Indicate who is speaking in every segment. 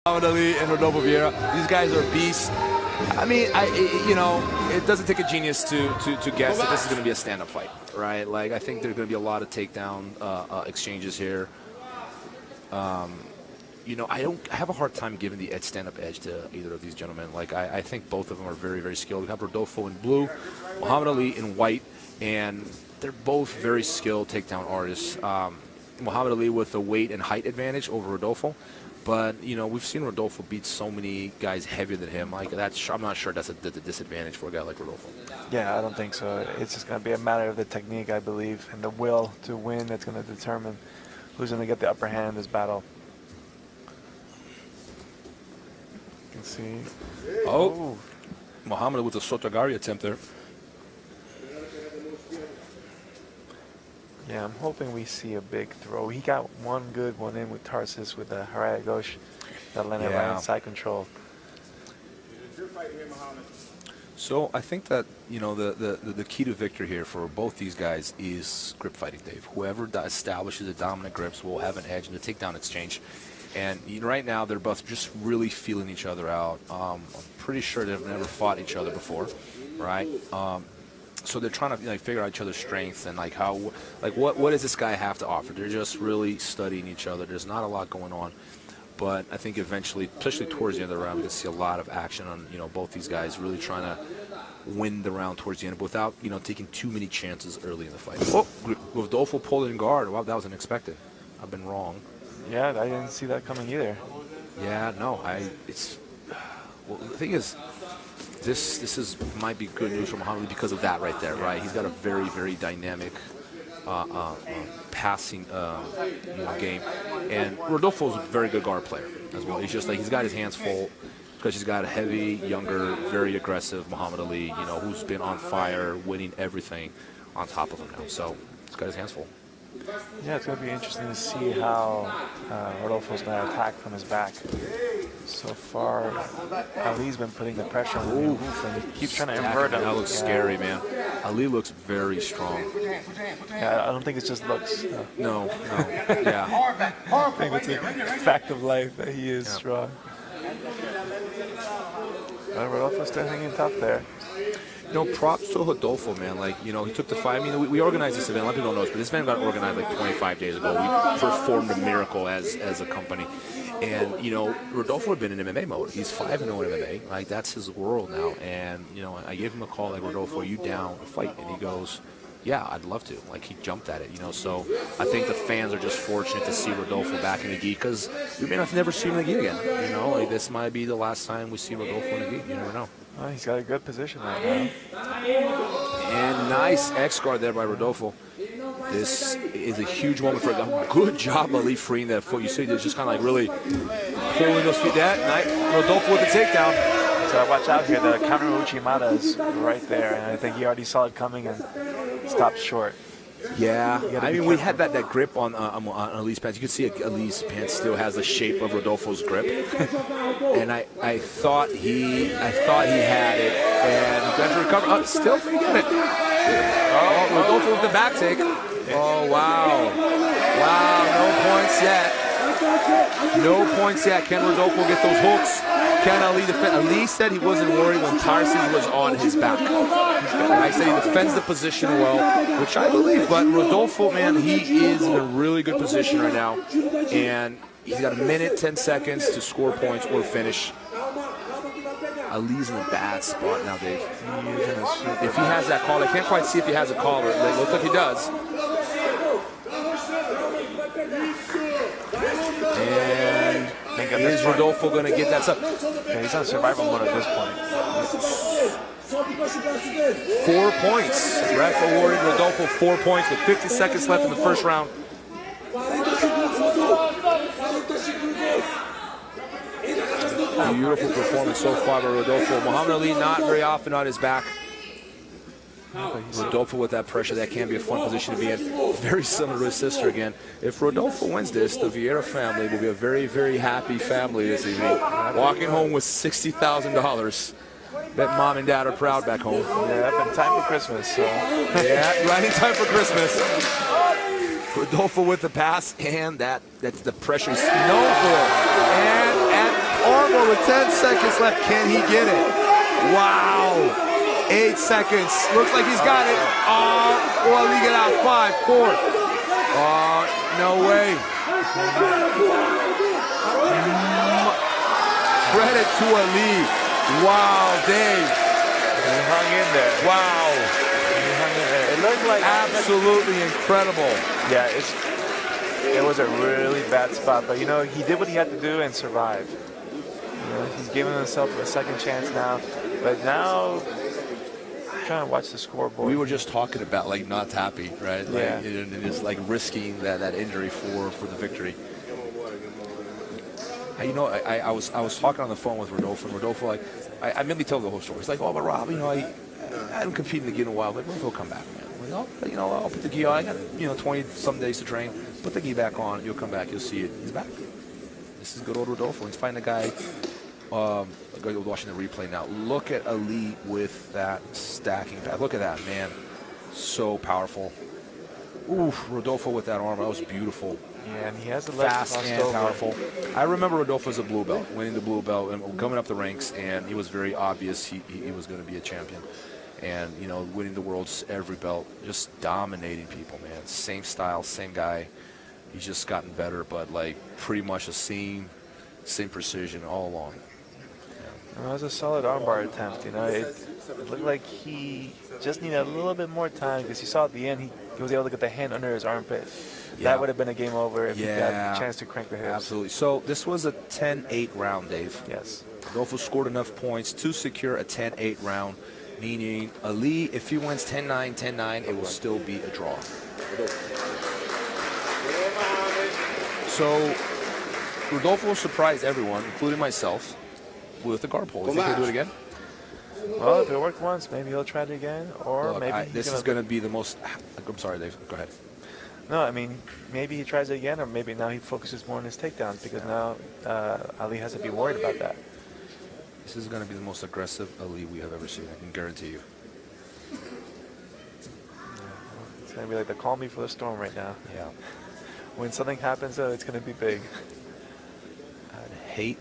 Speaker 1: Muhammad Ali and Rodolfo Vieira. These guys are beasts. I mean, it doesn't take a genius to guess that this is going to be a stand-up fight, right? Like, I think there's going to be a lot of takedown exchanges here. I have a hard time giving the stand-up edge to either of these gentlemen. Like, I think both of them are very, very skilled. We have Rodolfo in blue, Muhammad Ali in white, and they're both very skilled takedown artists. Muhammad Ali with the weight and height advantage over Rodolfo. But, we've seen Rodolfo beat so many guys heavier than him. Like, I'm not sure that's a disadvantage for a guy like Rodolfo.
Speaker 2: Yeah, I don't think so. It's just going to be a matter of the technique, I believe, and the will to win that's going to determine who's going to get the upper hand in this battle. You can see.
Speaker 1: Oh. Muhammad with a Sotogari attempt there.
Speaker 2: Yeah, I'm hoping we see a big throw. He got one good one in with Tarsus with the Haraya Ghosh that landed right inside control.
Speaker 1: So I think that, the key to victory here for both these guys is grip fighting, Dave. Whoever establishes the dominant grips will have an edge in the takedown exchange. And right now they're both just really feeling each other out. I'm pretty sure they've never fought each other before, right? So they're trying to figure out each other's strengths and what does this guy have to offer. They're just really studying each other. There's not a lot going on, but I think eventually, especially towards the end of the round, we can see a lot of action on both these guys really trying to win the round towards the end without taking too many chances early in the fight. Oh, Rodolfo pulled in guard. Wow, that was unexpected. I've been wrong.
Speaker 2: Yeah, I didn't see that coming either.
Speaker 1: Yeah, no, well, the thing is, this might be good news for Muhammad because of that right there, right? He's got a very, very dynamic passing game, and Rodolfo's a very good guard player as well. He's just he's got his hands full because he's got a heavy, younger, very aggressive Muhammad Ali, who's been on fire, winning everything on top of him now. So he's got his hands full.
Speaker 2: Yeah, it's going to be interesting to see how Rodolfo's going to attack from his back. So far, Ali's been putting the pressure on him, and he keeps trying to invert him.
Speaker 1: That looks scary, man. Ali looks very strong.
Speaker 2: Yeah, I don't think it's just looks.
Speaker 1: No. Yeah.
Speaker 2: I think it's a fact of life that he is strong. But Rodolfo's still hanging tough there.
Speaker 1: Props to Rodolfo, man. He took the fight. I mean, we organized this event. A lot of people don't know this, but this event got organized 25 days ago. We performed a miracle as a company. And, Rodolfo had been in MMA mode. He's 5-0 in MMA. That's his world now. And, I gave him a call, Rodolfo, are you down to fight? And he goes, yeah, I'd love to. He jumped at it, So I think the fans are just fortunate to see Rodolfo back in the gi because we may not never see him in the gi again. This might be the last time we see Rodolfo in the gi. You never know.
Speaker 2: Well, he's got a good position right now.
Speaker 1: And nice X-guard there by Rodolfo. This is a huge moment for him. Good job, Ali, freeing that foot. You see, he's just kind of really pulling those feet. That night, Rodolfo with the takedown.
Speaker 2: So watch out here. The counter Uchimata is right there, and I think he already saw it coming and stopped short.
Speaker 1: Yeah, I mean, we had that grip on Ali's pants. You can see Ali's pants still has the shape of Rodolfo's grip, and I thought he had it, and he got to recover. Oh, still forget it. Oh, Rodolfo with the back take. Oh, wow, no points yet. No points yet. Can Rodolfo get those hooks? Can Ali defend? Ali said he wasn't worried when Tarsus was on his back. I said he defends the position well, which I believe. But Rodolfo, man, he is in a really good position right now. And he's got 1 minute, 10 seconds to score points or finish. Ali's in a bad spot now, Dave. If he has that call, I can't quite see if he has a call. It looks like he does. And is Rodolfo going to get that stuff?
Speaker 2: Yeah, he's on survival mode at this point.
Speaker 1: 4 points. Ref awarded Rodolfo 4 points with 50 seconds left in the first round. Beautiful performance so far by Rodolfo. Muhammad Ali not very often on his back. Rodolfo with that pressure, that can be a fun position to be in. Very similar to his sister again. If Rodolfo wins this, the Vieira family will be a very, very happy family this evening. Walking home with $60,000. Bet mom and dad are proud back home.
Speaker 2: Yeah, in time for Christmas. So.
Speaker 1: Yeah, right in time for Christmas. Rodolfo with the pass, and that's the pressure he's known for. And with 10 seconds left. Can he get it? Wow. 8 seconds. Looks like he's got it. Well, we get out. 5, 4. No way. Credit to Ali. Wow, Dave.
Speaker 2: He hung in there.
Speaker 1: Wow.
Speaker 2: He hung in there. It looked like
Speaker 1: absolutely incredible.
Speaker 2: Yeah, it was a really bad spot, but you know, he did what he had to do and survived. You know, he's giving himself a second chance now, but now I'm trying to watch the scoreboard.
Speaker 1: We were just talking about like not happy, right? Like,
Speaker 2: yeah.
Speaker 1: And just like risking that injury for the victory. You know, I was talking on the phone with Rodolfo, and Rodolfo, like, I mainly tell the whole story. He's like, oh, but Rob, you know, I haven't competed in a while. Like, well, he'll come back, man. Like, oh, you know, I'll put the gi on. I got, 20-some days to train. Put the gi back on. You'll come back. You'll see it. He's back. This is good old Rodolfo. He's fighting a guy. Watching the replay now. Look at Ali with that stacking pad. Look at that, man. So powerful. Oof, Rodolfo with that arm. That was beautiful.
Speaker 2: Yeah, and he has a leg
Speaker 1: fast and over. Powerful. I remember Rodolfo as a blue belt, winning the blue belt and coming up the ranks, and he was very obvious he was going to be a champion. And, winning the world's every belt, just dominating people, man. Same style, same guy. He's just gotten better, but, like, pretty much the same precision all along.
Speaker 2: It was a solid armbar attempt, It looked like he just needed a little bit more time because you saw at the end he was able to get the hand under his armpit. Yeah. That would have been a game over if he got a chance to crank the hips.
Speaker 1: Absolutely. So this was a 10-8 round, Dave.
Speaker 2: Yes.
Speaker 1: Rodolfo scored enough points to secure a 10-8 round, meaning Ali, if he wins 10-9, 10-9, it will still be a draw. So Rodolfo surprised everyone, including myself, with the guard pull. You think he'll do it again?
Speaker 2: Well, if it worked once, maybe he'll try it again, or
Speaker 1: look,
Speaker 2: maybe
Speaker 1: this is going to be the most. I'm sorry, Dave. Go ahead.
Speaker 2: No, I mean, maybe he tries it again, or maybe now he focuses more on his takedowns because now Ali has to be worried about that.
Speaker 1: This is going to be the most aggressive Ali we have ever seen. I can guarantee you.
Speaker 2: Yeah, it's going to be like the calm before the storm right now.
Speaker 1: Yeah.
Speaker 2: When something happens, though, it's going to be big.
Speaker 1: I'd hate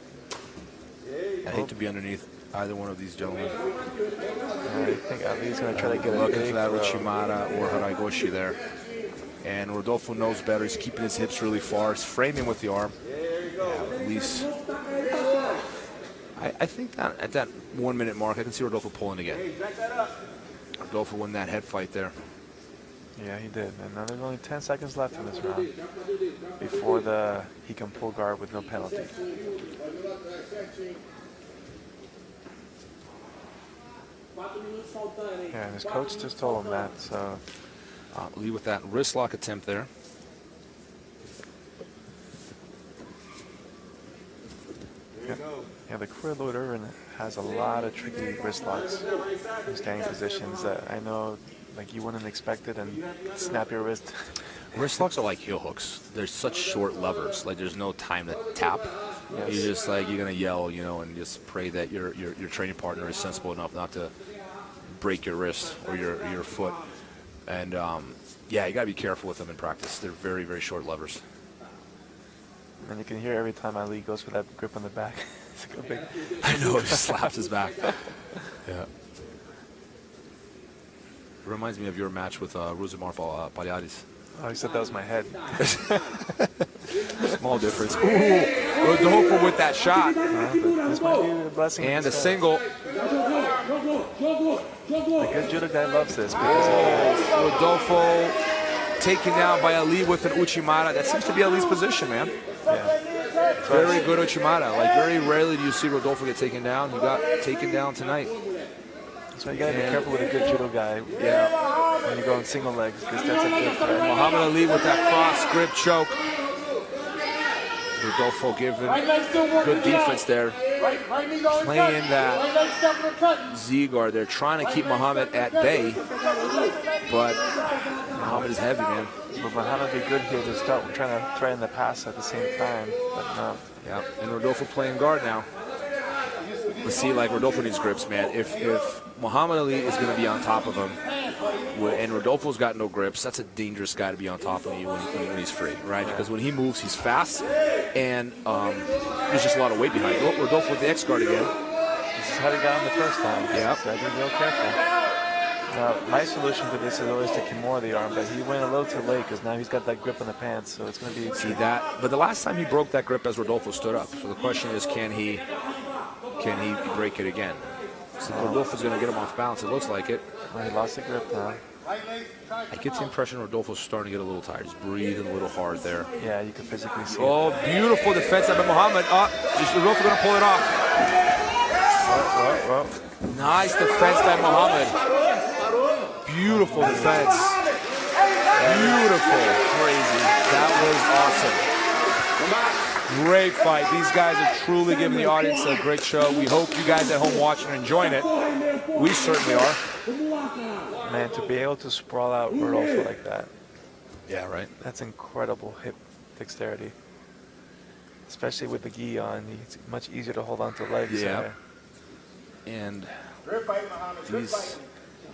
Speaker 1: to be underneath either one of these gentlemen.
Speaker 2: I think Ali's going to try to get
Speaker 1: looking for that Uchimata or Haraigoshi there. And Rodolfo knows better. He's keeping his hips really far. He's framing with the arm. Yeah, at least. I think that at that 1 minute mark, I can see Rodolfo pulling again. Rodolfo won that head fight there.
Speaker 2: Yeah, he did. And now there's only 10 seconds left in this round before he can pull guard with no penalty. Yeah, and his coach just told him that, so.
Speaker 1: Lee with that wrist lock attempt there.
Speaker 2: Yeah, the career Lloyd Irvin has a lot of tricky wrist locks in standing positions that I know, like, you wouldn't expect it and snap your wrist.
Speaker 1: Wrist locks are like heel hooks. They're such short levers. Like, there's no time to tap. Yes. You're just like, you're gonna yell, and just pray that your training partner is sensible enough not to break your wrist or your foot. And yeah, you gotta be careful with them in practice. They're very, very short levers.
Speaker 2: And you can hear every time Ali goes for that grip on the back. It's like a big.
Speaker 1: I know, it just slaps his back. Yeah. It reminds me of your match with Rosemar Paliadis.
Speaker 2: Oh, he said that was my head.
Speaker 1: Small difference. Ooh, Rodolfo with that shot.
Speaker 2: This might be a blessing.
Speaker 1: And a single.
Speaker 2: The good judo guy loves this. Because
Speaker 1: Rodolfo taken down by Ali with an Uchimata. That seems to be Ali's position, man.
Speaker 2: Yeah.
Speaker 1: Very good Uchimata. Like, very rarely do you see Rodolfo get taken down. He got taken down tonight.
Speaker 2: So you gotta be careful with a good judo guy. Yeah. When you go in single legs, because that's a good threat.
Speaker 1: Muhammad Ali with that cross grip choke. Rodolfo giving good defense there. Playing that Z-guard. They're trying to keep Muhammad at bay. But Muhammad is heavy, man.
Speaker 2: But Muhammad would be good here to start trying to threaten the pass at the same time. But no.
Speaker 1: Yeah, and Rodolfo playing guard now. Let's see, like, Rodolfo needs grips, man. If Muhammad Ali is going to be on top of him, and Rodolfo's got no grips, that's a dangerous guy to be on top of you when he's free, right? Because when he moves, he's fast, and there's just a lot of weight behind it. Oh, Rodolfo with the X guard again.
Speaker 2: This is how he got him the first time.
Speaker 1: Yeah.
Speaker 2: So gotta be real careful. Now, my solution for this is always to Kimura the arm, but he went a little too late because now he's got that grip on the pants, so it's going to be...
Speaker 1: See that? But the last time he broke that grip as Rodolfo stood up. So the question is, can he break it again? So Rodolfo's going to get him off balance. It looks like it.
Speaker 2: Well, he lost the grip now.
Speaker 1: I get the impression Rodolfo's starting to get a little tired. He's breathing a little hard there.
Speaker 2: Yeah, you can physically see
Speaker 1: it. Beautiful defense by Mahamed. Is Rodolfo going to pull it off? Nice defense by Mahamed. Beautiful defense. Beautiful. Crazy. That was awesome. Great fight. These guys are truly giving the audience a great show. We hope you guys at home watching are enjoying it. We certainly are.
Speaker 2: Man, to be able to sprawl out Rodolfo like that.
Speaker 1: Yeah, right.
Speaker 2: That's incredible hip dexterity. Especially with the gi on. It's much easier to hold on to legs.
Speaker 1: Yeah. And these...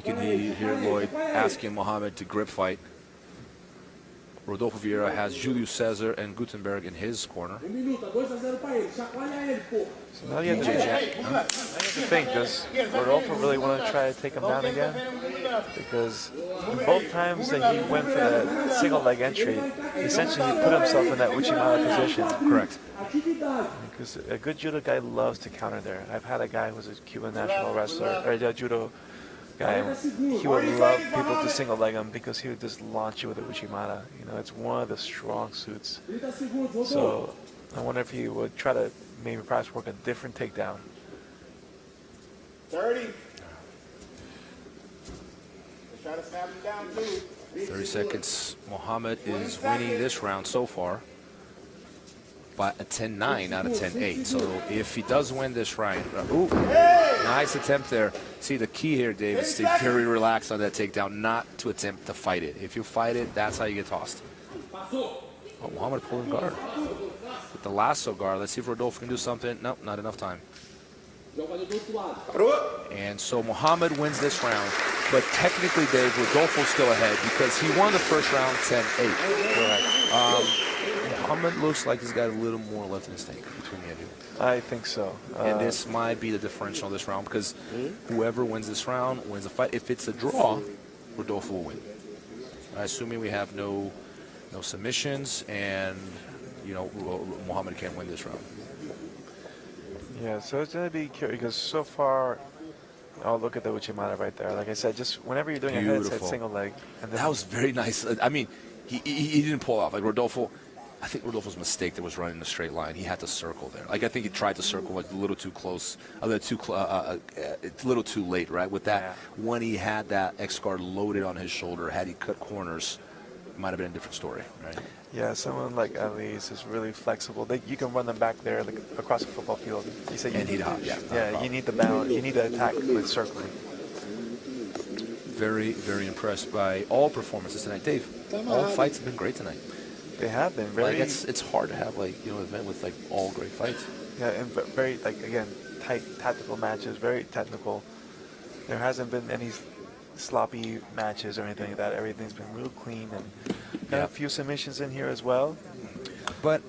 Speaker 1: You can hear Lloyd asking Mahamed to grip fight. Rodolfo Vieira has Julio Cesar and Gutenberg in his corner.
Speaker 2: So now you have to think, does Rodolfo really want to try to take him down again? Because both times that he went for the single leg entry, essentially he put himself in that Uchimata position.
Speaker 1: Correct.
Speaker 2: Because a good judo guy loves to counter there. I've had a guy who's a Cuban national wrestler, or a judo guy. He would love people to single leg him because he would just launch you with a Uchimata. You know, it's one of the strong suits. So I wonder if he would try to maybe perhaps work a different takedown.
Speaker 3: 30. Try to snap him down too.
Speaker 1: 30 seconds. Mahamed is winning this round so far by a 10-9 out of 10-8. So if he does win this round, nice attempt there. See, the key here, Dave, is to be very relaxed on that takedown, not to attempt to fight it. If you fight it, that's how you get tossed. Oh, Mahamed pulling guard. With the lasso guard, let's see if Rodolfo can do something. Nope, not enough time. And so Mahamed wins this round, but technically, Dave, Rodolfo's still ahead because he won the first round 10-8. Mahamed looks like he's got a little more left in his tank between the two.
Speaker 2: I think so.
Speaker 1: And this might be the differential this round because whoever wins this round wins the fight. If it's a draw, Rodolfo will win. Assuming we have no submissions and, you know, Mahamed can't win this round.
Speaker 2: Yeah, so it's going to be curious because so far, oh, look at the Uchimata right there. Like I said, just whenever you're doing a head-set single leg. And
Speaker 1: that was very nice. I mean, he didn't pull off. Like Rodolfo, I think Rodolfo's mistake there was running a straight line. He had to circle there. Like I think he tried to circle like a little too close, a little too late, right? With that, when he had that X guard loaded on his shoulder, had he cut corners, it might have been a different story, right?
Speaker 2: Yeah, someone like Ali's is really flexible. You can run them back there like across the football field. You say you need
Speaker 1: hop,
Speaker 2: you need the balance. You need to attack with circling.
Speaker 1: Very, very impressed by all performances tonight, Dave. All fights have been great tonight.
Speaker 2: They have been. Very,
Speaker 1: like it's hard to have like an event with like all great fights.
Speaker 2: Yeah, and very again tight tactical matches, very technical. There hasn't been any sloppy matches or anything like that. Everything's been real clean and got a few submissions in here as well.
Speaker 1: But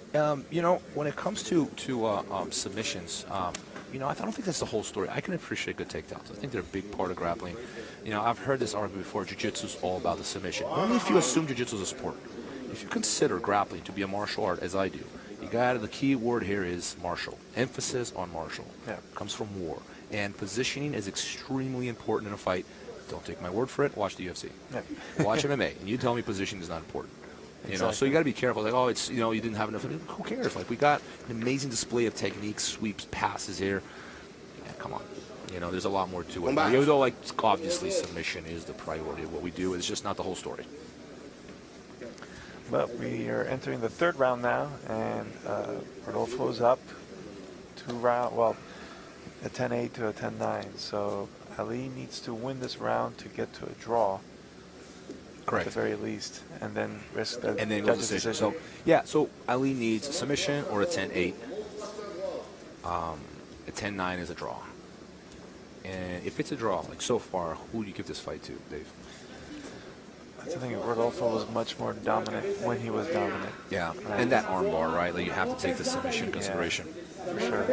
Speaker 1: you know, when it comes to submissions, you know, I don't think that's the whole story. I can appreciate good takedowns. I think they're a big part of grappling. You know, I've heard this argument before. Jiu-jitsu is all about the submission. Only if you assume jiu-jitsu is a sport. If you consider grappling to be a martial art, as I do, the key word here is martial. Emphasis on martial.
Speaker 2: Yeah.
Speaker 1: Comes from war. And positioning is extremely important in a fight. Don't take my word for it. Watch the UFC.
Speaker 2: Yeah.
Speaker 1: Watch MMA, and you tell me positioning is not important. You know, so you got to be careful. Like, oh, it's, you know, you didn't have enough. Who cares? Like, we got an amazing display of techniques, sweeps, passes here. Yeah, come on. You know, there's a lot more to it. Even though, like, obviously submission is the priority of what we do, it's just not the whole story.
Speaker 2: But we are entering the third round now, and Rodolfo's up 2 rounds. Well, a 10-8 to a 10-9. So Ali needs to win this round to get to a draw.
Speaker 1: Correct.
Speaker 2: At the very least, and then risk the
Speaker 1: judge's decision. So, yeah, so Ali needs a submission or a 10-8. A 10-9 is a draw. And if it's a draw, like so far, who do you give this fight to, Dave?
Speaker 2: I think Rodolfo was much more dominant when he was dominant.
Speaker 1: Yeah, and that armbar, right? Like you have to take the submission consideration.
Speaker 2: For sure.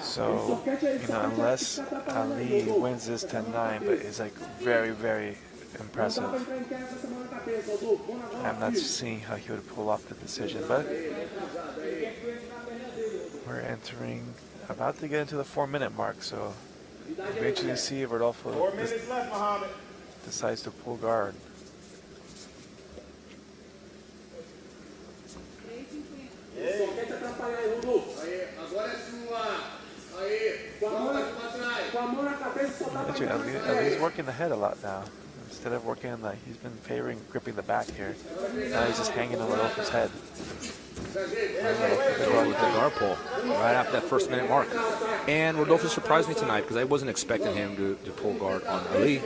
Speaker 2: So, unless Ali wins this 10-9, but it's like very, very impressive. I'm not seeing how he would pull off the decision, but we're about to get into the 4-minute mark, so we'll eventually see if Rodolfo
Speaker 3: 4 minutes left, Mahamed.
Speaker 2: decides to pull guard. Actually, he's working the head a lot now. Instead of working on he's been favoring gripping the back here. Now he's just hanging on Rodolfo's head.
Speaker 1: With the guard pull right after that 1-minute mark. And Rodolfo surprised me tonight because I wasn't expecting him to pull guard on Ali.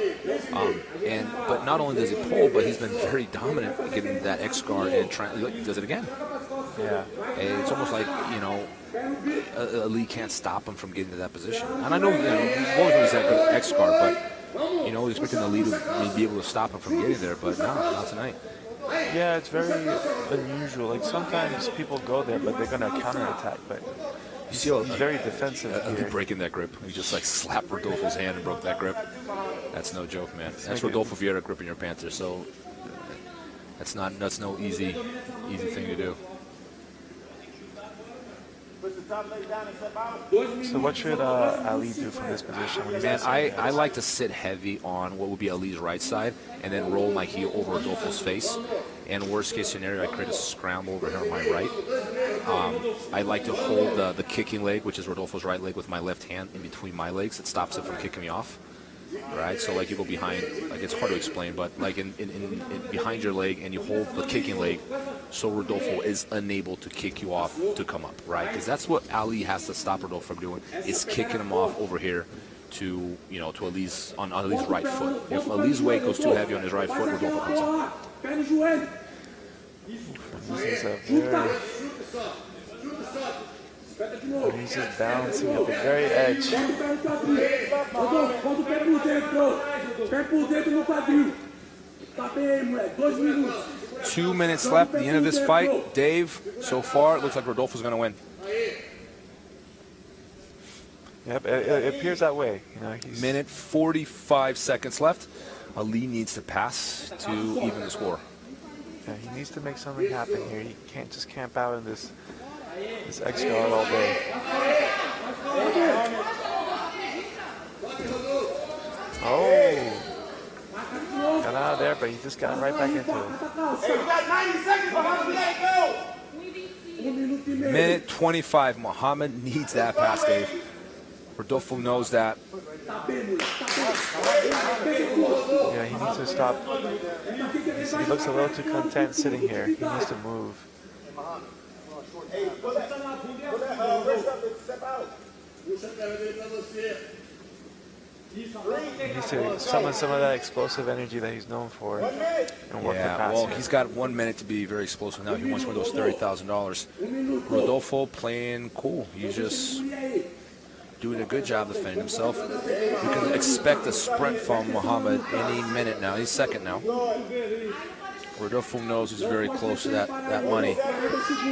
Speaker 1: But not only does he pull, but he's been very dominant getting that X guard and does it again.
Speaker 2: Yeah.
Speaker 1: And it's almost like, Ali can't stop him from getting to that position. And I know, he's always known he's that good X guard, but expecting Ali to be able to stop him from getting there, but no, not tonight.
Speaker 2: Yeah, it's very unusual. Like sometimes people go there, but they're going to counterattack. But
Speaker 1: you see,
Speaker 2: he's very defensive.
Speaker 1: Here. Breaking that grip. He just slapped Rodolfo's hand and broke that grip. That's no joke, man. That's Rodolfo Vieira gripping your panther. So that's no easy thing to do.
Speaker 2: So what should Ali do from this position?
Speaker 1: Man, I like to sit heavy on what would be Ali's right side and then roll my heel over Rodolfo's face. And worst case scenario, I create a scramble over here on my right. I like to hold the kicking leg, which is Rodolfo's right leg, with my left hand in between my legs. It stops it from kicking me off. Right, so you go behind, it's hard to explain, but in behind your leg, and you hold the kicking leg, so Rodolfo is unable to kick you off to come up, right? Because that's what Ali has to stop Rodolfo from doing, is kicking him off over here to Ali's right foot. If Ali's weight goes too heavy on his right foot, Rodolfo comes up.
Speaker 2: This is a very... He's just balancing at the very edge.
Speaker 1: 2 minutes left at the end of this fight. Dave, so far, it looks like Rodolfo's going to win.
Speaker 2: Yep, it appears that way.
Speaker 1: Minute 45 seconds left. Ali needs to pass to even the score.
Speaker 2: Yeah, he needs to make something happen here. He can't just camp out in this X guard all day. Oh, got out of there, but he just got right back into it.
Speaker 3: Hey, we got 90 seconds, Mahamed. Let it go.
Speaker 1: Minute 25. Mahamed needs that pass, Dave. Rodolfo knows that.
Speaker 2: Yeah, he needs to stop. He looks a little too content sitting here. He needs to move.
Speaker 3: Hey, put that wrist up and step out.
Speaker 2: He needs to summon some of that explosive energy that he's known for and work the pass.
Speaker 1: Well, he's got 1 minute to be very explosive now. He wants one of those $30,000. Rodolfo playing cool. He's just doing a good job defending himself. We can expect a sprint from Mahamed any minute now. He's second now. Rodolfo knows he's very close to that money.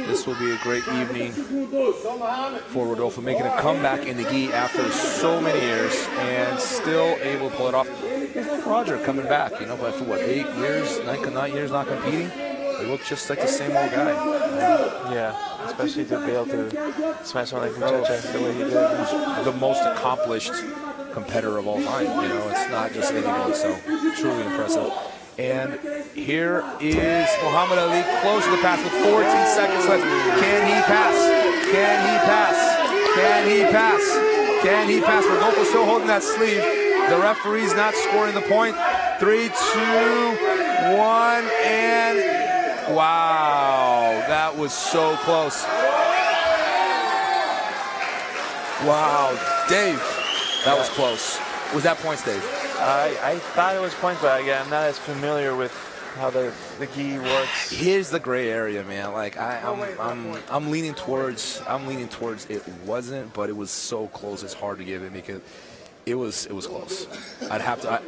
Speaker 1: This will be a great evening for Rodolfo, making a comeback in the gi after so many years and still able to pull it off. Roger coming back, but for what, 8 years, 9 years not competing? He looks just like the same old guy.
Speaker 2: Yeah, especially to be able to smash someone like Muchacha the way he did.
Speaker 1: He's the most accomplished competitor of all time. It's not just anyone, so truly impressive. And here is Muhammad Ali, close to the pass with 14 seconds left. Can he pass? Can he pass? Can he pass? Can he pass? Rodolfo still holding that sleeve. The referee's not scoring the point. 3, 2, 1, and wow, that was so close. Wow, Dave, that was close. Was that points, Dave?
Speaker 2: I thought it was points, but again, I'm not as familiar with how the gi works.
Speaker 1: Here's the gray area, man. I'm leaning towards it wasn't, but it was so close. It's hard to give it because it was close. I'd have to.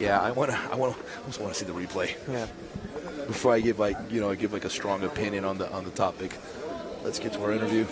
Speaker 1: Yeah, I also want to see the replay.
Speaker 2: Yeah.
Speaker 1: Before I give like a strong opinion on the topic. Let's get to our interview.